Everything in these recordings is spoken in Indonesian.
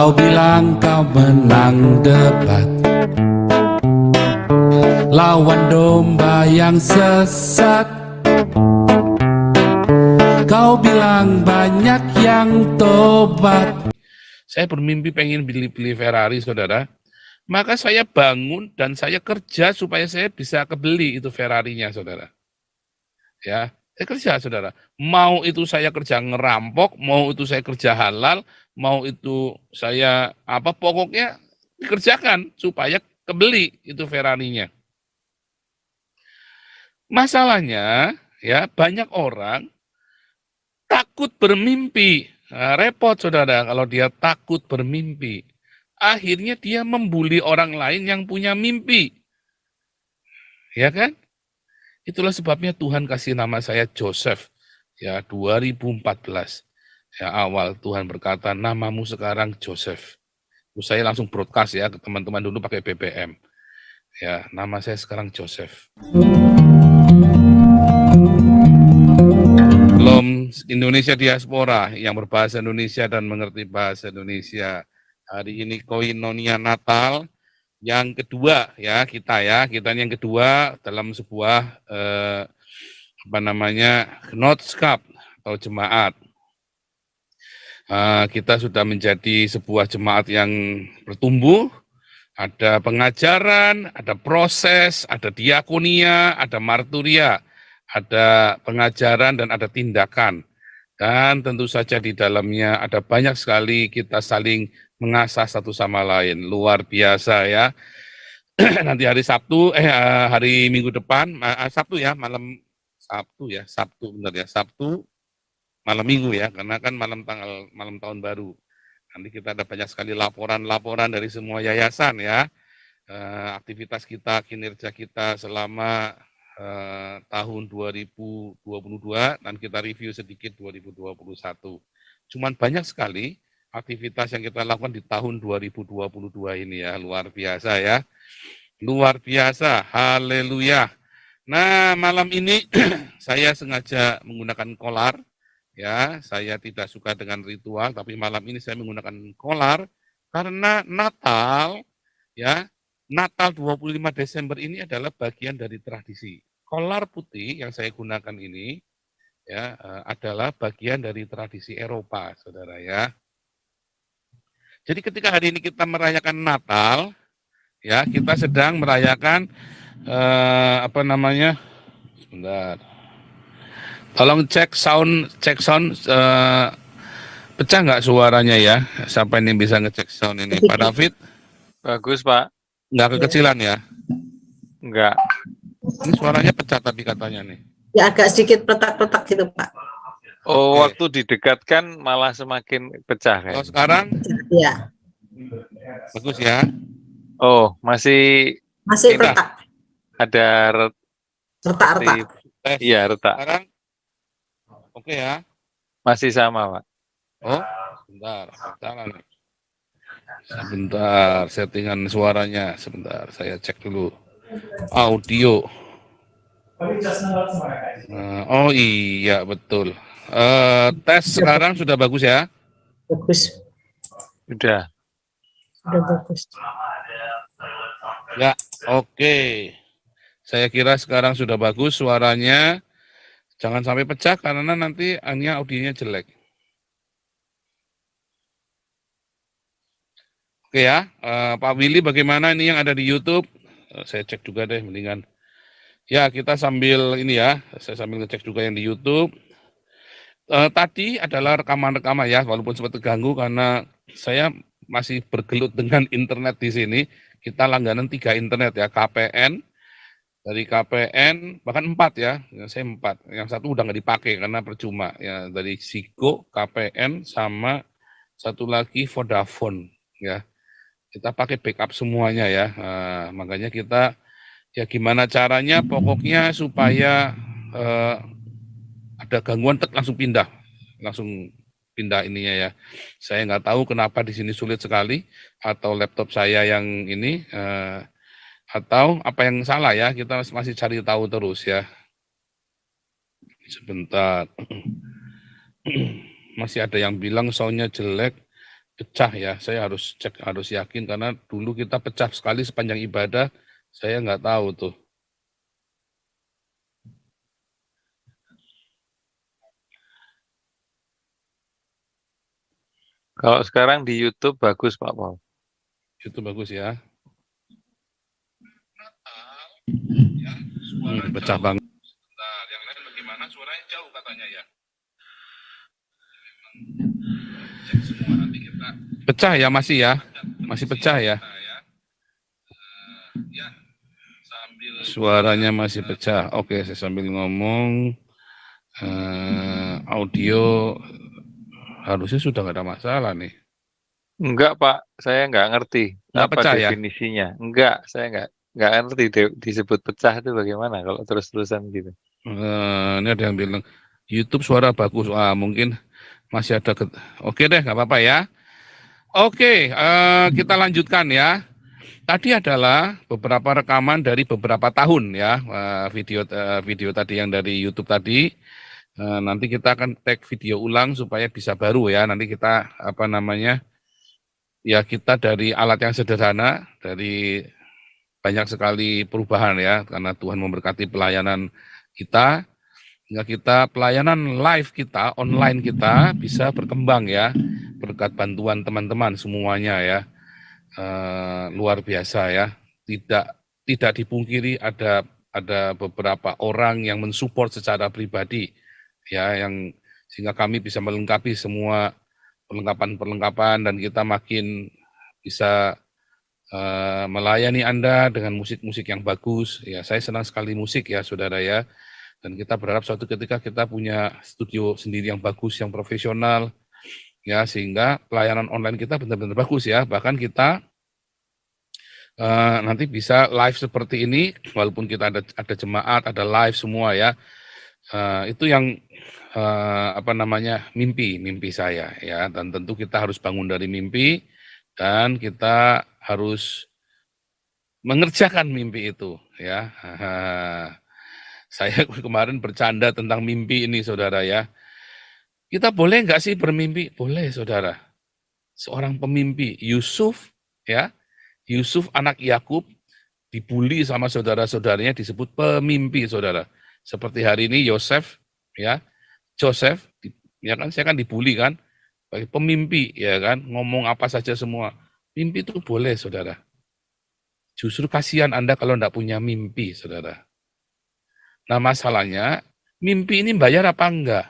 Kau bilang kau menang debat lawan domba yang sesat. Kau bilang banyak yang tobat. Saya bermimpi pengen beli Ferrari, saudara. Maka saya bangun dan saya kerja supaya saya bisa kebeli itu Ferrarinya, saudara. Ya, saya kerja, saudara. Mau itu saya kerja ngerampok, mau itu saya kerja halal, mau itu saya pokoknya dikerjakan supaya kebeli itu Ferrarinya. Masalahnya, ya banyak orang takut bermimpi. Nah, repot, saudara, kalau dia takut bermimpi. Akhirnya dia membuli orang lain yang punya mimpi. Ya kan? Itulah sebabnya Tuhan kasih nama saya Joseph. Ya, 2014. Ya, awal Tuhan berkata, namamu sekarang Joseph. Terus saya langsung broadcast ya ke teman-teman dulu pakai BBM. Ya, nama saya sekarang Joseph. Belum Indonesia diaspora yang berbahasa Indonesia dan mengerti bahasa Indonesia. Hari ini koinonia Natal yang kedua ya kita yang kedua dalam sebuah Notes Cup atau jemaat. Kita sudah menjadi sebuah jemaat yang bertumbuh. Ada pengajaran, ada proses, ada diakonia, ada marturia, ada pengajaran dan ada tindakan. Dan tentu saja di dalamnya ada banyak sekali kita saling mengasah satu sama lain. Luar biasa ya. Nanti hari Sabtu, hari Minggu depan, Sabtu ya, Sabtu malam Minggu ya, karena kan malam tahun baru. Nanti kita ada banyak sekali laporan-laporan dari semua yayasan ya, aktivitas kita, kinerja kita selama tahun 2022 dan kita review sedikit 2021. Cuman banyak sekali aktivitas yang kita lakukan di tahun 2022 ini ya, luar biasa ya. Luar biasa, haleluya. Nah, malam ini saya sengaja menggunakan kolar. Ya, saya tidak suka dengan ritual, tapi malam ini saya menggunakan kolar karena Natal, ya, Natal 25 Desember ini adalah bagian dari tradisi. Kolar putih yang saya gunakan ini, ya, adalah bagian dari tradisi Eropa, saudara ya. Jadi ketika hari ini kita merayakan Natal, ya, kita sedang merayakan sebentar. Tolong cek sound pecah nggak suaranya ya? Siapa ini bisa ngecek sound ini? Pak David? Bagus, Pak. Nggak kekecilan ya? Enggak. Ini suaranya pecah tapi katanya nih. Ya agak sedikit petak-petak gitu, Pak. Oh, waktu didekatkan malah semakin pecah Kalau kayak. sekarang? Ya. Bagus ya? Oh, masih petak. Ada retak. Iya, retak. Sekarang? Oke ya? Masih sama, Pak. Oh, sebentar, settingan suaranya, sebentar, saya cek dulu. Audio. Oh iya, betul. Tes sekarang sudah bagus ya? Bagus. Sudah bagus. Ya, oke. Saya kira sekarang sudah bagus suaranya. Jangan sampai pecah karena nanti hanya audionya jelek. Oke ya, Pak Willy bagaimana ini yang ada di YouTube? Saya cek juga deh mendingan. Ya, kita sambil ini ya, saya sambil ngecek juga yang di YouTube. Tadi adalah rekaman-rekaman ya, walaupun sempat terganggu karena saya masih bergelut dengan internet di sini. Kita langganan 3 internet ya, KPN, dari KPN bahkan 4 ya, saya 4. Yang satu udah nggak dipakai karena percuma ya, dari Sigo, KPN sama satu lagi Vodafone ya. Kita pakai backup semuanya ya. Makanya kita ya gimana caranya pokoknya supaya ada gangguan langsung pindah ininya ya. Saya nggak tahu kenapa di sini sulit sekali atau laptop saya yang ini atau apa yang salah ya, kita masih cari tahu terus ya. Sebentar. Masih ada yang bilang soundnya jelek Pecah ya, saya harus cek, harus yakin karena dulu kita pecah sekali sepanjang ibadah, saya nggak tahu tuh. Kalau sekarang di YouTube bagus Pak Paul. Itu bagus ya. Pecah banget. Bentar, yang lain bagaimana? Suaranya jauh katanya ya. Cek semua nanti kita. Pecah ya masih ya, masih pecah ya. Suaranya masih pecah. Oke, saya sambil ngomong. Audio harusnya sudah nggak ada masalah nih. Enggak Pak, saya nggak ngerti Nggak apa pecah ya? definisinya. Enggak, saya nggak ngerti disebut pecah itu bagaimana kalau terus-terusan gitu. Ini ada yang bilang YouTube suara bagus. Wah, mungkin masih ada. Oke deh, nggak apa-apa ya. Oke, kita lanjutkan ya. Tadi adalah beberapa rekaman dari beberapa tahun ya, video tadi yang dari YouTube tadi. Nanti kita akan tag video ulang supaya bisa baru ya. Nanti kita ya kita dari alat yang sederhana, dari banyak sekali perubahan ya, karena Tuhan memberkati pelayanan kita, hingga kita pelayanan live kita, online kita bisa berkembang ya, berkat bantuan teman-teman semuanya ya. Luar biasa ya, tidak dipungkiri ada beberapa orang yang mensupport secara pribadi ya, yang sehingga kami bisa melengkapi semua perlengkapan dan kita makin bisa melayani Anda dengan musik-musik yang bagus. Ya, saya senang sekali musik ya, saudara ya. Dan kita berharap suatu ketika kita punya studio sendiri yang bagus, yang profesional, ya, sehingga pelayanan online kita benar-benar bagus ya. Bahkan kita nanti bisa live seperti ini, walaupun kita ada jemaat, ada live semua ya. Itu yang mimpi saya ya. Dan tentu kita harus bangun dari mimpi dan kita harus mengerjakan mimpi itu ya. Saya kemarin bercanda tentang mimpi ini saudara ya. Kita boleh nggak sih bermimpi? Boleh saudara. Seorang pemimpi, Yusuf ya, Yusuf anak Yakub dibully sama saudara-saudaranya disebut pemimpi saudara. Seperti hari ini Yosef ya, Joseph ya kan, saya kan dibully kan, sebagai pemimpi ya kan, ngomong apa saja semua. Mimpi itu boleh saudara. Justru kasihan Anda kalau enggak punya mimpi, saudara. Nah masalahnya, mimpi ini bayar apa enggak?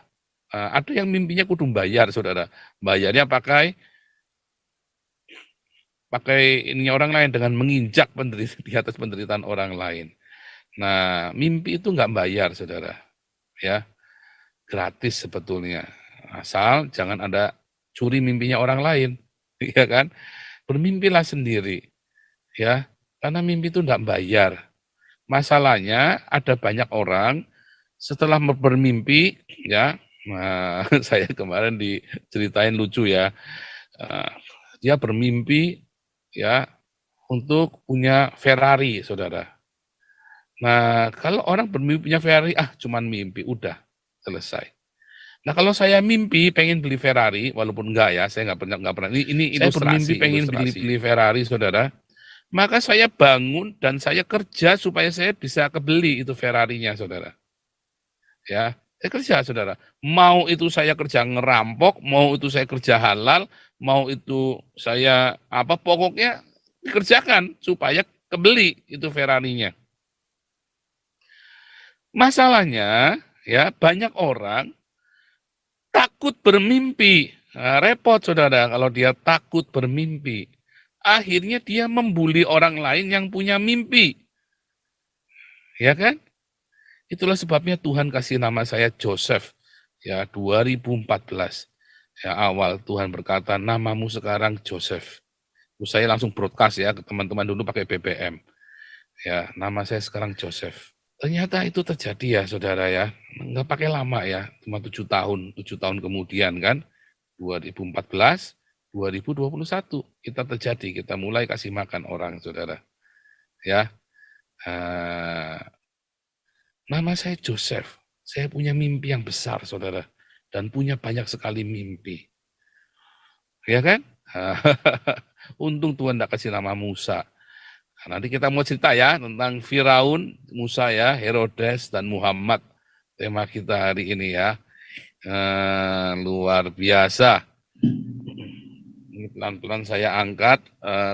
Ada yang mimpinya kudu bayar, saudara. Bayarnya pakai ini orang lain dengan menginjak di atas penderitaan orang lain. Nah, mimpi itu enggak bayar, saudara. Ya, gratis sebetulnya. Asal jangan ada curi mimpinya orang lain, ya kan? Bermimpilah sendiri, ya. Karena mimpi itu enggak bayar. Masalahnya ada banyak orang setelah bermimpi ya, saya kemarin diceritain lucu ya, dia bermimpi ya untuk punya Ferrari, saudara. Nah kalau orang bermimpi punya Ferrari, cuman mimpi, udah selesai. Nah kalau saya mimpi pengen beli Ferrari, walaupun enggak ya, saya nggak pernah. Ini saya bermimpi pengen beli Ferrari, saudara. Maka saya bangun dan saya kerja supaya saya bisa kebeli itu Ferrarinya, saudara. Ya, saya kerja, saudara. Mau itu saya kerja ngerampok, mau itu saya kerja halal, mau itu saya pokoknya dikerjakan supaya kebeli itu Ferrarinya. Masalahnya, ya banyak orang takut bermimpi. Nah, repot, saudara, kalau dia takut bermimpi. Akhirnya dia membuli orang lain yang punya mimpi. Ya kan? Itulah sebabnya Tuhan kasih nama saya Joseph. Ya, 2014. Ya, awal Tuhan berkata, namamu sekarang Joseph. Saya langsung broadcast ya ke teman-teman dulu pakai BBM. Ya, nama saya sekarang Joseph. Ternyata itu terjadi ya, saudara ya. Nggak pakai lama ya, cuma 7 tahun kemudian kan. 2014, 2021 kita terjadi, kita mulai kasih makan orang, saudara. Ya, nama saya Joseph. Saya punya mimpi yang besar, saudara, dan punya banyak sekali mimpi. Ya kan? Untung Tuhan tidak kasih nama Musa. Nah, nanti kita mau cerita ya tentang Firaun, Musa ya, Herodes, dan Muhammad. Tema kita hari ini ya. Luar biasa. Ini pelan-pelan saya angkat.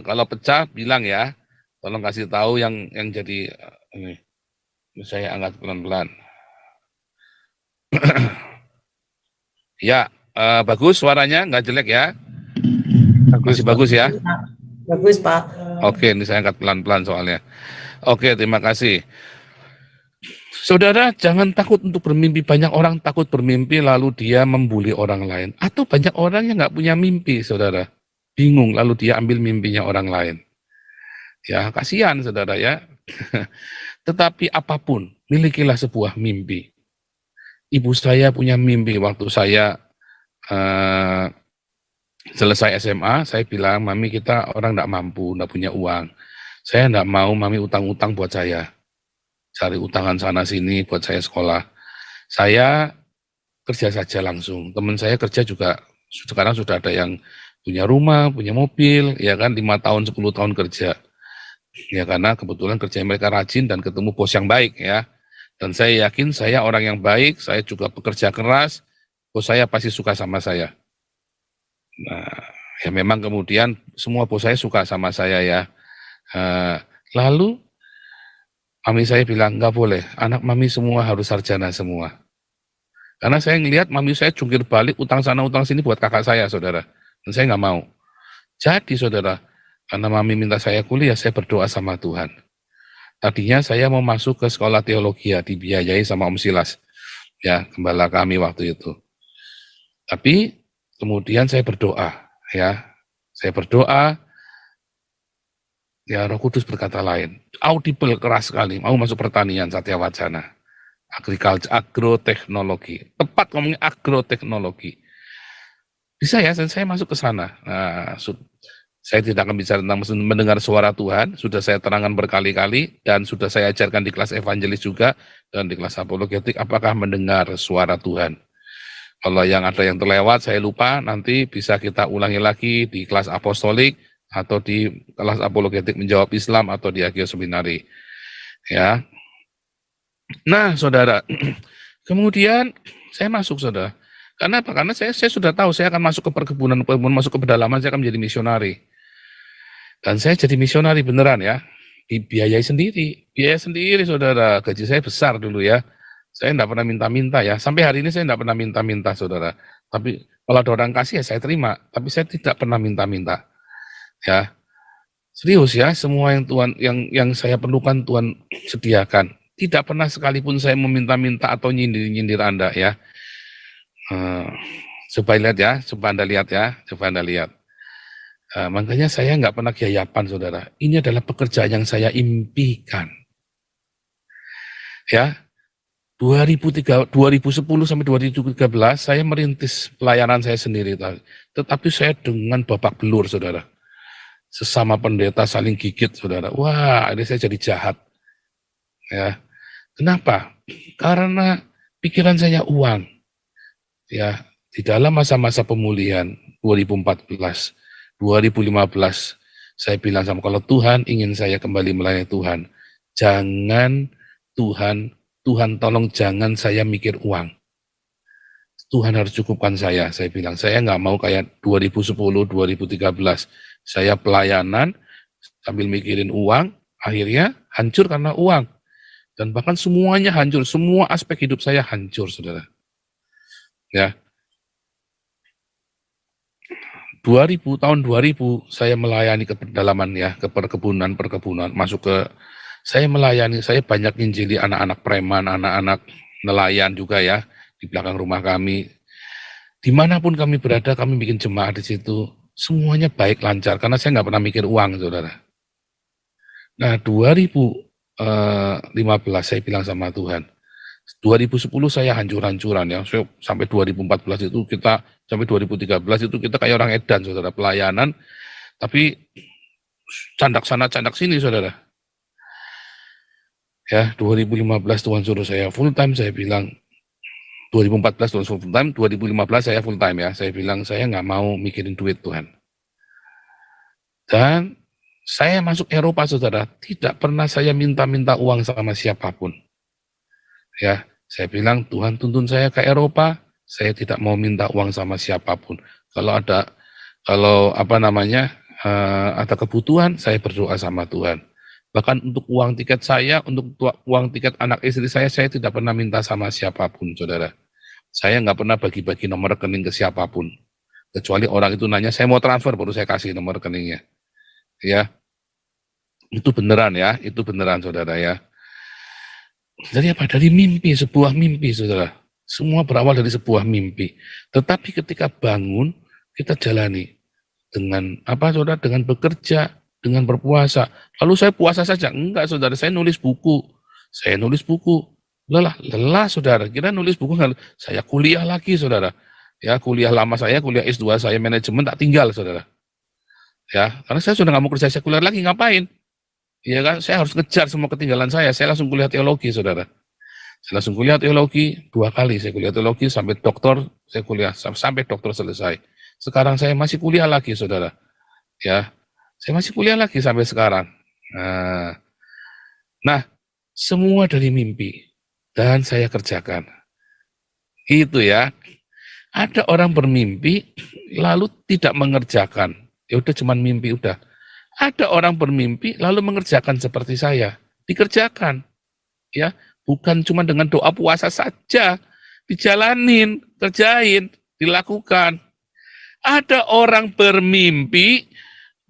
Kalau pecah bilang ya. Tolong kasih tahu yang jadi ini. Saya angkat pelan-pelan. Ya, bagus suaranya, nggak jelek ya. Masih bagus ya. Bagus, Pak. Oke, ini saya angkat pelan-pelan soalnya. Oke, terima kasih. Saudara, jangan takut untuk bermimpi. Banyak orang takut bermimpi lalu dia membuli orang lain. Atau banyak orang yang nggak punya mimpi, saudara. Bingung lalu dia ambil mimpinya orang lain. Ya, kasihan saudara ya. Tetapi apapun, milikilah sebuah mimpi. Ibu saya punya mimpi waktu saya selesai SMA, saya bilang, Mami kita orang nggak mampu, nggak punya uang. Saya nggak mau Mami utang-utang buat saya. Cari utangan sana-sini buat saya sekolah. Saya kerja saja langsung. Teman saya kerja juga, sekarang sudah ada yang punya rumah, punya mobil, ya kan, 5 tahun, 10 tahun kerja. Ya karena kebetulan kerja mereka rajin dan ketemu bos yang baik ya. Dan saya yakin saya orang yang baik, saya juga bekerja keras, bos saya pasti suka sama saya. Nah, ya memang kemudian semua bos saya suka sama saya ya. Lalu mami saya bilang, nggak boleh, anak mami semua harus sarjana semua. Karena saya ngelihat mami saya jungkir balik, utang sana utang sini buat kakak saya, saudara. Dan saya nggak mau. Jadi saudara, karena mami minta saya kuliah, saya berdoa sama Tuhan. Tadinya saya mau masuk ke sekolah teologi, dibiayai sama Om Silas, ya gembala kami waktu itu. Tapi kemudian saya berdoa, ya, saya berdoa, ya Roh Kudus berkata lain, audible keras sekali, mau masuk pertanian Satya Wacana, agriculture, agroteknologi, tepat ngomongnya agroteknologi. Bisa ya, saya masuk ke sana. Nah, saya tidak akan bicara tentang mendengar suara Tuhan, sudah saya terangkan berkali-kali, dan sudah saya ajarkan di kelas evangelis juga, dan di kelas apologetik, apakah mendengar suara Tuhan. Kalau yang ada yang terlewat, saya lupa, nanti bisa kita ulangi lagi di kelas apostolik, atau di kelas apologetik menjawab Islam, atau di Agio Seminari. Ya. Nah, saudara, kemudian saya masuk, saudara. Karena apa? Karena saya sudah tahu, saya akan masuk ke perkebunan, masuk ke pedalaman, saya akan menjadi misionari. Dan saya jadi misionari beneran ya, dibiayai sendiri, biaya sendiri saudara, gaji saya besar dulu ya, saya enggak pernah minta-minta ya, sampai hari ini saya enggak pernah minta-minta saudara, tapi kalau ada orang kasih ya saya terima, tapi saya tidak pernah minta-minta, ya, serius ya, semua yang Tuhan, yang saya perlukan Tuhan sediakan, tidak pernah sekalipun saya meminta-minta atau nyindir-nyindir Anda ya, coba lihat ya, coba Anda lihat ya, coba Anda lihat. Makanya saya nggak pernah kiayapan, saudara. Ini adalah pekerjaan yang saya impikan. Ya, 2010 sampai 2013 saya merintis pelayanan saya sendiri. Tetapi saya dengan babak belur, saudara. Sesama pendeta saling gigit, saudara. Wah, ini saya jadi jahat. Ya, kenapa? Karena pikiran saya uang. Ya, di dalam masa-masa pemulihan 2014. 2015 saya bilang sama, kalau Tuhan ingin saya kembali melayani Tuhan, jangan Tuhan tolong jangan saya mikir uang. Tuhan harus cukupkan saya bilang. Saya nggak mau kayak 2010, 2013. Saya pelayanan sambil mikirin uang, akhirnya hancur karena uang. Dan bahkan semuanya hancur, semua aspek hidup saya hancur, saudara. Ya. 2000 saya melayani ke pedalaman ya, ke perkebunan, masuk ke, saya melayani, saya banyak injili anak-anak preman, anak-anak nelayan juga ya, di belakang rumah kami. Dimanapun kami berada, kami bikin jemaat di situ, semuanya baik, lancar, karena saya nggak pernah mikir uang, saudara. Nah, 2015 saya bilang sama Tuhan, 2010 saya hancur-hancuran ya, sampai 2014 itu kita, sampai 2013 itu kita kayak orang edan, saudara, pelayanan, tapi candak sana, candak sini, saudara. Ya, 2015 Tuhan suruh saya full time, saya bilang, 2014 Tuhan suruh full time, 2015 saya full time ya, saya bilang, saya nggak mau mikirin duit Tuhan. Dan saya masuk Eropa, saudara, tidak pernah saya minta-minta uang sama siapapun. Ya, saya bilang, Tuhan tuntun saya ke Eropa, saya tidak mau minta uang sama siapapun. Kalau ada kebutuhan, saya berdoa sama Tuhan. Bahkan untuk uang tiket saya, untuk uang tiket anak istri saya tidak pernah minta sama siapapun, saudara. Saya nggak pernah bagi-bagi nomor rekening ke siapapun. Kecuali orang itu nanya, saya mau transfer, baru saya kasih nomor rekeningnya. Ya, itu beneran ya, itu beneran, saudara ya. Dari apa? Dari mimpi, sebuah mimpi, saudara. Semua berawal dari sebuah mimpi. Tetapi ketika bangun, kita jalani. Dengan apa, saudara? Dengan bekerja, dengan berpuasa. Lalu saya puasa saja? Enggak, saudara. Saya nulis buku. Lelah, saudara. Kira nulis buku, saya kuliah lagi, saudara. Ya, kuliah lama saya, kuliah S2 saya manajemen, tak tinggal, saudara. Ya, karena saya sudah nggak mau kerja sekuler lagi, ngapain? Ya kan, saya harus ngejar semua ketinggalan saya langsung kuliah teologi, saudara. Saya langsung kuliah teologi 2 kali, saya kuliah teologi sampai doktor, saya kuliah sampai doktor selesai. Sekarang saya masih kuliah lagi, saudara. Ya, saya masih kuliah lagi sampai sekarang. Nah, semua dari mimpi dan saya kerjakan. Itu ya. Ada orang bermimpi lalu tidak mengerjakan. Ya udah cuman mimpi udah. Ada orang bermimpi lalu mengerjakan seperti saya. Dikerjakan. Ya, bukan cuma dengan doa puasa saja. Dijalanin, kerjain, dilakukan. Ada orang bermimpi,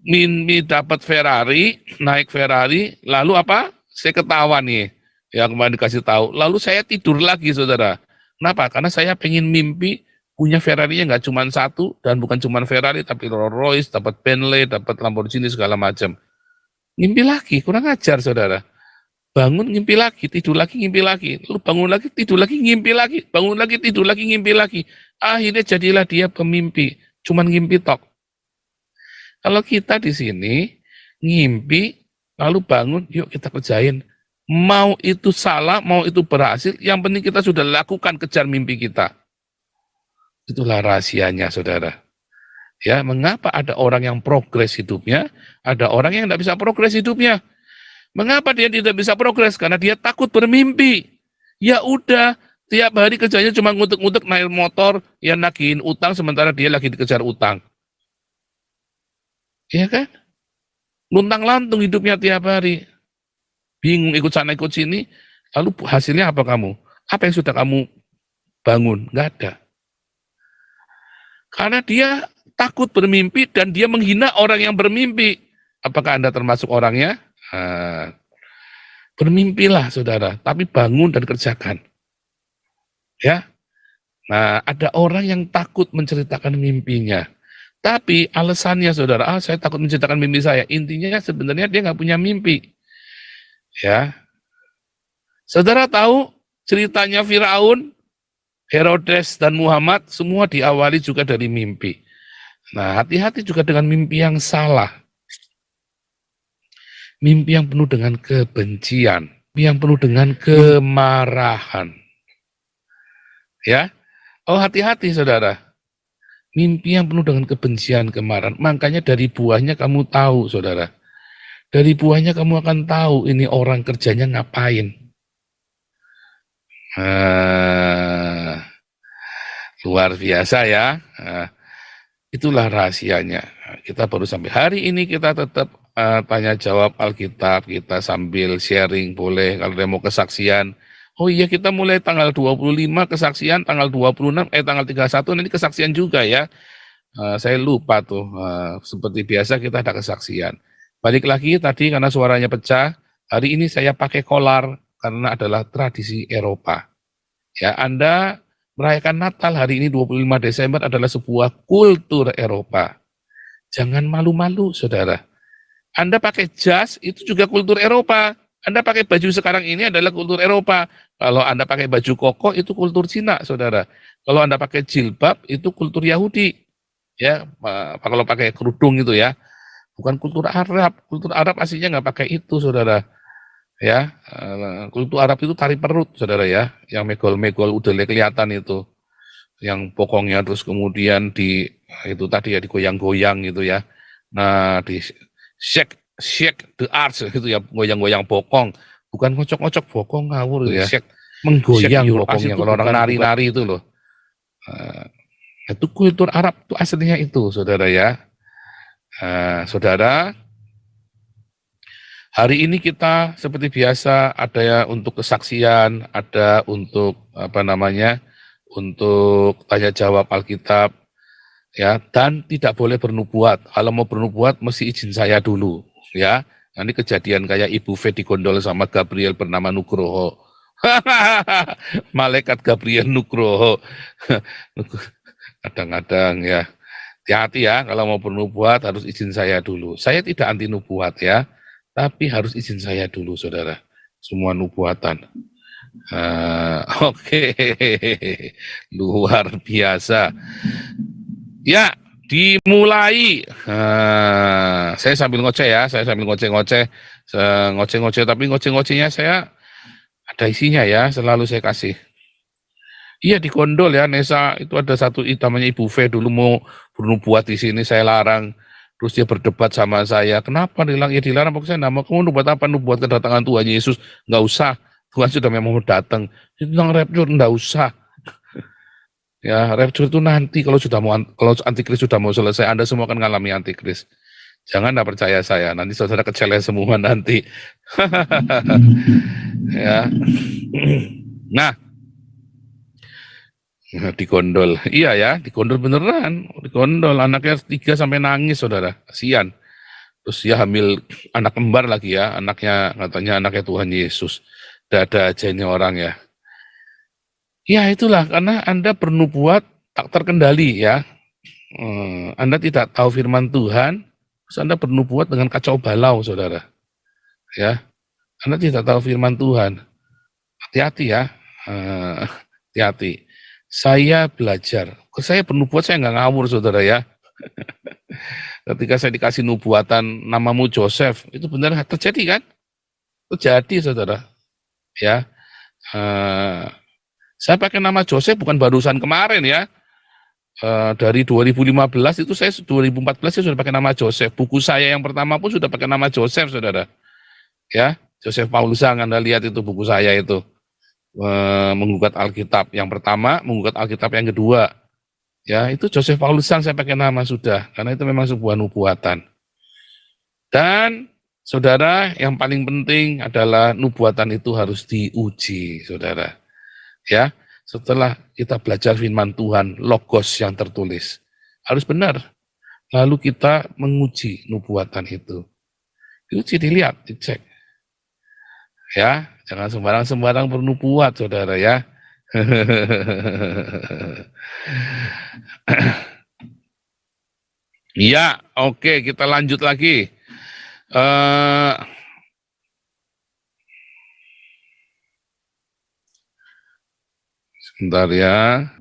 mimpi dapat Ferrari, naik Ferrari, lalu apa? Saya ketawa nih. Ya kemarin dikasih tahu. Lalu saya tidur lagi, saudara. Kenapa? Karena saya pengen mimpi punya Ferrari-nya nggak cuma satu, dan bukan cuma Ferrari, tapi Rolls Royce, dapat Bentley, dapat Lamborghini, segala macam. Ngimpi lagi, kurang ajar, saudara. Bangun, ngimpi lagi, tidur lagi, ngimpi lagi. Lalu bangun lagi, tidur lagi, ngimpi lagi. Bangun lagi, tidur lagi, ngimpi lagi. Akhirnya jadilah dia pemimpi, cuman ngimpi tok. Kalau kita di sini, ngimpi, lalu bangun, yuk kita kerjain. Mau itu salah, mau itu berhasil, yang penting kita sudah lakukan, kejar mimpi kita. Itulah rahasianya, saudara. Ya, mengapa ada orang yang progres hidupnya, ada orang yang tidak bisa progres hidupnya? Mengapa dia tidak bisa progres? Karena dia takut bermimpi. Ya udah, tiap hari kerjanya cuma ngutek-ngutek naik motor, ya nagihin utang, sementara dia lagi dikejar utang. Iya kan? Luntang-lantung hidupnya tiap hari. Bingung ikut sana ikut sini, lalu hasilnya apa kamu? Apa yang sudah kamu bangun? Nggak ada. Karena dia takut bermimpi dan dia menghina orang yang bermimpi. Apakah Anda termasuk orangnya? Bermimpilah, saudara, tapi bangun dan kerjakan. Ya. Nah, ada orang yang takut menceritakan mimpinya. Tapi alasannya, saudara, saya takut menceritakan mimpi saya. Intinya sebenarnya dia nggak punya mimpi. Ya. Saudara tahu ceritanya Firaun, Herodes, dan Muhammad, semua diawali juga dari mimpi. Nah, hati-hati juga dengan mimpi yang salah. Mimpi yang penuh dengan kebencian, mimpi yang penuh dengan kemarahan. Ya, oh hati-hati, saudara. Mimpi yang penuh dengan kebencian, kemarahan. Makanya dari buahnya kamu tahu, saudara. Dari buahnya kamu akan tahu ini orang kerjanya ngapain. Luar biasa ya. Itulah rahasianya. Kita baru sampai hari ini, kita tetap tanya jawab Alkitab, kita sambil sharing boleh. Kalau dia mau kesaksian, oh iya kita mulai tanggal 25 kesaksian, tanggal 26, tanggal 31 nanti kesaksian juga ya. Saya lupa tuh, seperti biasa kita ada kesaksian. Balik lagi tadi karena suaranya pecah, hari ini saya pakai kolar karena adalah tradisi Eropa. Ya, Anda merayakan Natal hari ini 25 Desember adalah sebuah kultur Eropa. Jangan malu-malu, saudara. Anda pakai jas, itu juga kultur Eropa. Anda pakai baju sekarang ini adalah kultur Eropa. Kalau Anda pakai baju koko, itu kultur Cina, saudara. Kalau Anda pakai jilbab, itu kultur Yahudi. Ya, kalau pakai kerudung itu ya. Bukan kultur Arab. Kultur Arab aslinya nggak pakai itu, saudara. Ya, kultur Arab itu tari perut, saudara ya. Yang megol-megol udah kelihatan itu. Yang pokoknya terus kemudian itu tadi ya digoyang-goyang gitu ya. Nah, shake the earth gitu ya, goyang-goyang bokong, bukan ngocok-ngocok bokong ngawur ya. Shake Menggoyang your bokongnya earth itu kalau orang bukan- nari-nari itu loh. Itu kultur Arab itu aslinya itu, saudara ya. Saudara, hari ini kita seperti biasa ada ya untuk kesaksian, ada untuk untuk tanya jawab Alkitab, ya, dan tidak boleh bernubuat. Kalau mau bernubuat mesti izin saya dulu, ya. Nanti kejadian kayak Ibu V digondol sama Gabriel bernama Nugroho. Malaikat Gabriel Nugroho. Kadang-kadang ya. Hati-hati ya, kalau mau bernubuat harus izin saya dulu. Saya tidak anti nubuat ya, tapi harus izin saya dulu, saudara. Semua nubuatan. Oke, luar biasa. Ya, dimulai. Saya sambil ngoceh ya, saya sambil ngoceh-ngoceh, tapi ngoceh-ngocehnya saya ada isinya ya, selalu saya kasih. Iya di Kondol ya, Nesa itu ada satu namanya Ibu V dulu mau bernubuat di sini, saya larang. Terus dia berdebat sama saya, kenapa dilarang? Ya dilarang, pokoknya saya mau kamu nubuat apa? Nubuat kedatangan Tuhan Yesus, nggak usah. Tuhan sudah memang mau datang. Itu tentang rapture nggak usah. Ya, rapture itu nanti kalau antikris sudah mau selesai, Anda semua akan mengalami antikris. Jangan nggak percaya saya, nanti saudara kecewa semua nanti. Ya. Nah, digondol. Iya ya, digondol beneran. Digondol, anaknya 3 sampai nangis, saudara. Kasihan. Terus dia hamil anak kembar lagi ya, katanya anaknya Tuhan Yesus. Dada aja ini orang ya. Ya itulah, karena Anda bernubuat tak terkendali ya. Anda tidak tahu firman Tuhan, terus Anda bernubuat dengan kacau balau, saudara. Ya, Anda tidak tahu firman Tuhan. Hati-hati ya, hati-hati. Saya belajar, saya bernubuat saya nggak ngawur, saudara ya. Ketika saya dikasih nubuatan namamu Joseph, itu benar terjadi kan? Terjadi, saudara. Ya, saya pakai nama Joseph bukan barusan kemarin ya. Dari 2015 itu 2014 saya sudah pakai nama Joseph. Buku saya yang pertama pun sudah pakai nama Joseph, saudara. Ya, Joseph Paulusan, Anda lihat itu buku saya itu. Menggugat Alkitab yang pertama, menggugat Alkitab yang kedua. Ya, itu Joseph Paulusan saya pakai nama sudah, karena itu memang sebuah nubuatan. Dan saudara, yang paling penting adalah nubuatan itu harus diuji, saudara. Ya, setelah kita belajar firman Tuhan, logos yang tertulis, harus benar. Lalu kita menguji nubuatan itu. Diuji, dilihat, dicek. Ya, jangan sembarang-sembarang bernubuat, saudara ya. Ya, oke, kita lanjut lagi. Sebentar ya.